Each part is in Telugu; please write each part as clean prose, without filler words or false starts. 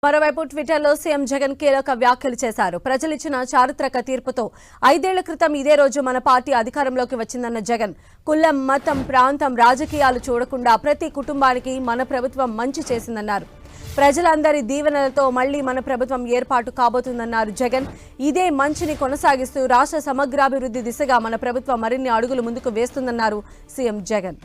మరోవైపు ట్విట్టర్లో సీఎం జగన్ కీలక వ్యాఖ్యలు చేశారు. ప్రజలిచ్చిన చారిత్రక తీర్పుతో 5 ఏళ్ల క్రితం ఇదే రోజు మన పార్టీ అధికారంలోకి వచ్చిందన్న జగన్, కులం, మతం, ప్రాంతం, రాజకీయాలు చూడకుండా ప్రతి కుటుంబానికి మన ప్రభుత్వం మంచి చేసిందన్నారు. ప్రజలందరి దీవెనలతో మళ్లీ మన ప్రభుత్వం ఏర్పాటు కాబోతుందన్నారు జగన్. ఇదే మంచిని కొనసాగిస్తూ రాష్ట్ర సమగ్రాభివృద్ధి దిశగా మన ప్రభుత్వం మరిన్ని అడుగులు ముందుకు వేస్తుందన్నారు CM Jagan.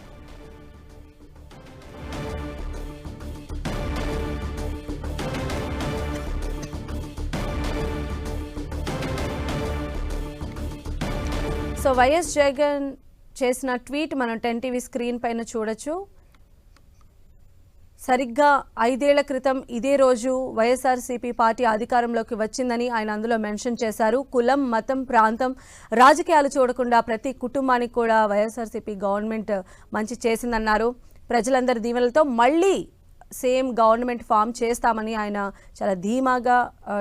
So YS Jagan చేసిన ట్వీట్ మనం 10 టీవీ స్క్రీన్ పైన చూడొచ్చు. సరిగ్గా 5 ఏళ్ల క్రితం ఇదే రోజు వైఎస్ఆర్సీపీ పార్టీ అధికారంలోకి వచ్చిందని ఆయన అందులో మెన్షన్ చేశారు. కులం, మతం, ప్రాంతం, రాజకీయాలు చూడకుండా ప్రతి కుటుంబానికి కూడా వైఎస్ఆర్సీపీ గవర్నమెంట్ మంచి చేసిందన్నారు. ప్రజలందరి దీవెనలతో మళ్ళీ సేమ్ గవర్నమెంట్ ఫామ్ చేస్తామని ఆయన చాలా ధీమాగా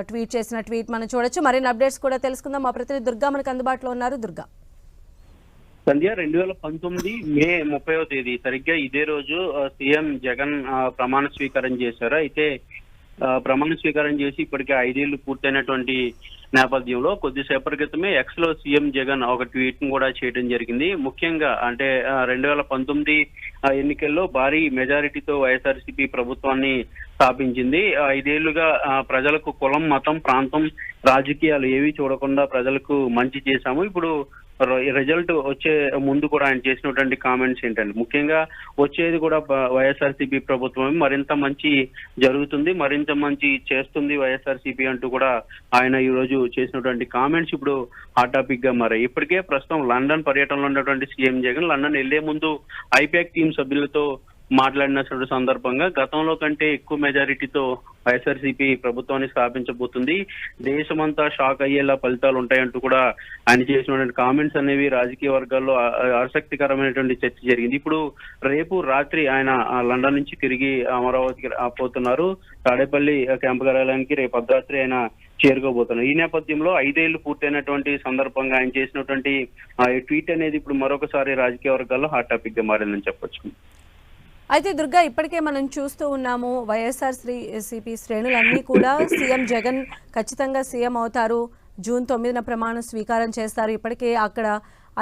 ట్వీట్ చేసిన ట్వీట్ మనం చూడొచ్చు. మరిన్ని అప్డేట్స్ కూడా తెలుసుకుందాం. మా ప్రతినిధి దుర్గా మనకు అందుబాటులో ఉన్నారు. దుర్గా, సంధ్య, 2019 మే 30వ తేదీ సరిగ్గా ఇదే రోజు సీఎం జగన్ ప్రమాణ స్వీకారం చేశారు. అయితే ప్రమాణ స్వీకారం చేసి ఇప్పటికే 5 ఏళ్లు పూర్తయినటువంటి నేపథ్యంలో కొద్దిసేపటి క్రితమే ఎక్స్ లో సీఎం జగన్ ఒక ట్వీట్ కూడా చేయడం జరిగింది. ముఖ్యంగా అంటే 2019 ఎన్నికల్లో భారీ మెజారిటీతో వైఎస్ఆర్సీపీ ప్రభుత్వాన్ని స్థాపించింది. 5 ఏళ్లుగా ప్రజలకు కులం, మతం, ప్రాంతం, రాజకీయాలు ఏవి చూడకుండా ప్రజలకు మంచి చేశాము. ఇప్పుడు రిజల్ట్ వచ్చే ముందు కూడా ఆయన చేసినటువంటి కామెంట్స్ ఏంటంటే, ముఖ్యంగా వచ్చేది కూడా వైఎస్ఆర్సీపీ ప్రభుత్వం, మరింత మంచి జరుగుతుంది, మరింత మంచి చేస్తుంది వైఎస్ఆర్సీపీ అంటూ కూడా ఆయన ఈ రోజు చేసినటువంటి కామెంట్స్ ఇప్పుడు హాట్ టాపిక్ గా మారాయి. ఇప్పటికే ప్రస్తుతం లండన్ పర్యటనలో ఉన్నటువంటి సీఎం జగన్ లండన్ వెళ్లే ముందు ఐపాక్ టీం సభ్యులతో మాట్లాడిన సందర్భంగా గతంలో కంటే ఎక్కువ మెజారిటీతో వైఎస్ఆర్సీపీ ప్రభుత్వాన్ని స్థాపించబోతుంది, దేశమంతా షాక్ అయ్యేలా ఫలితాలు ఉంటాయంటూ కూడా ఆయన చేసినటువంటి కామెంట్స్ అనేవి రాజకీయ వర్గాల్లో ఆసక్తికరమైనటువంటి చర్చ జరిగింది. ఇప్పుడు రేపు రాత్రి ఆయన లండన్ నుంచి తిరిగి అమరావతికి పోతున్నారు. తాడేపల్లి క్యాంపు కార్యాలయానికి రేపు అర్ధరాత్రి ఆయన చేరుకోబోతున్నారు. ఈ నేపథ్యంలో 5 ఏళ్లు పూర్తయినటువంటి సందర్భంగా ఆయన చేసినటువంటి ట్వీట్ అనేది ఇప్పుడు మరొకసారి రాజకీయ వర్గాల్లో హాట్ టాపిక్ గా మారిందని చెప్పొచ్చు. అయితే దుర్గా, ఇప్పటికే మనం చూస్తూ ఉన్నాము వైఎస్ఆర్సీపీ శ్రేణులన్నీ కూడా సీఎం జగన్ ఖచ్చితంగా సీఎం అవుతారు, జూన్ 9న ప్రమాణ స్వీకారం చేస్తారు, ఇప్పటికే అక్కడ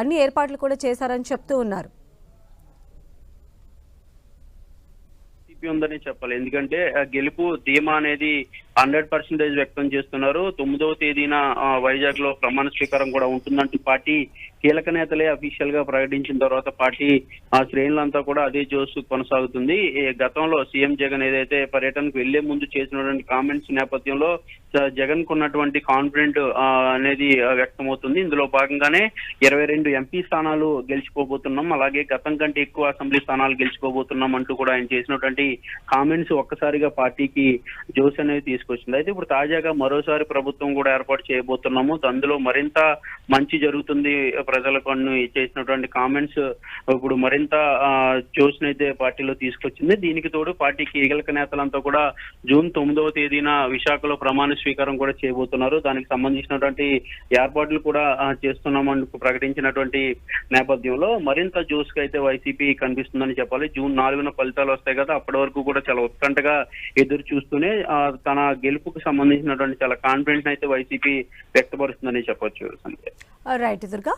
అన్ని ఏర్పాట్లు కూడా చేశారని చెప్తూ ఉన్నారు. ఉందని చెప్పాలి. ఎందుకంటే గెలుపు ధీమా అనేది 100% వ్యక్తం చేస్తున్నారు. 9వ తేదీన వైజాగ్ లో ప్రమాణ స్వీకారం కూడా ఉంటుందంటూ పార్టీ కీలక నేతలే అఫీషియల్ గా ప్రకటించిన తర్వాత పార్టీ శ్రేణులంతా కూడా అదే జోసు కొనసాగుతుంది. గతంలో సీఎం జగన్ ఏదైతే పర్యటనకు వెళ్లే ముందు చేసినటువంటి కామెంట్స్ నేపథ్యంలో జగన్ కున్నటువంటి కాన్ఫిడెంట్ అనేది వ్యక్తమవుతుంది. ఇందులో భాగంగానే 22 ఎంపీ స్థానాలు గెలిచిపోబోతున్నాం, అలాగే గతం కంటే ఎక్కువ అసెంబ్లీ స్థానాలు గెలిచిపోబోతున్నాం అంటూ కూడా ఆయన చేసినటువంటి కామెంట్స్ ఒక్కసారిగా పార్టీకి జోస్ అనేది తీసుకొచ్చింది. అయితే ఇప్పుడు తాజాగా మరోసారి ప్రభుత్వం కూడా ఏర్పాటు చేయబోతున్నాము, అందులో మరింత మంచి జరుగుతుంది ప్రజలకు చేసినటువంటి కామెంట్స్ ఇప్పుడు మరింత జోష్ అయితే పార్టీలో తీసుకొచ్చింది. దీనికి తోడు పార్టీ కీలక నేతలంతా కూడా జూన్ 9వ తేదీన విశాఖలో ప్రమాణ స్వీకారం కూడా చేయబోతున్నారు. దానికి సంబంధించినటువంటి ఏర్పాట్లు కూడా చేస్తున్నామని ప్రకటించినటువంటి నేపథ్యంలో మరింత జోష్ గా అయితే వైసీపీ కనిపిస్తుందని చెప్పాలి. జూన్ 4న ఫలితాలు వస్తాయి కదా, అప్పటి వరకు కూడా చాలా ఉత్కంఠగా ఎదురు చూస్తూనే తన గెలుపుకు సంబంధించినటువంటి చాలా కాన్ఫిడెన్స్ అయితే వైసీపీ వ్యక్తపరుస్తుందని చెప్పొచ్చు. రైట్ దుర్గా.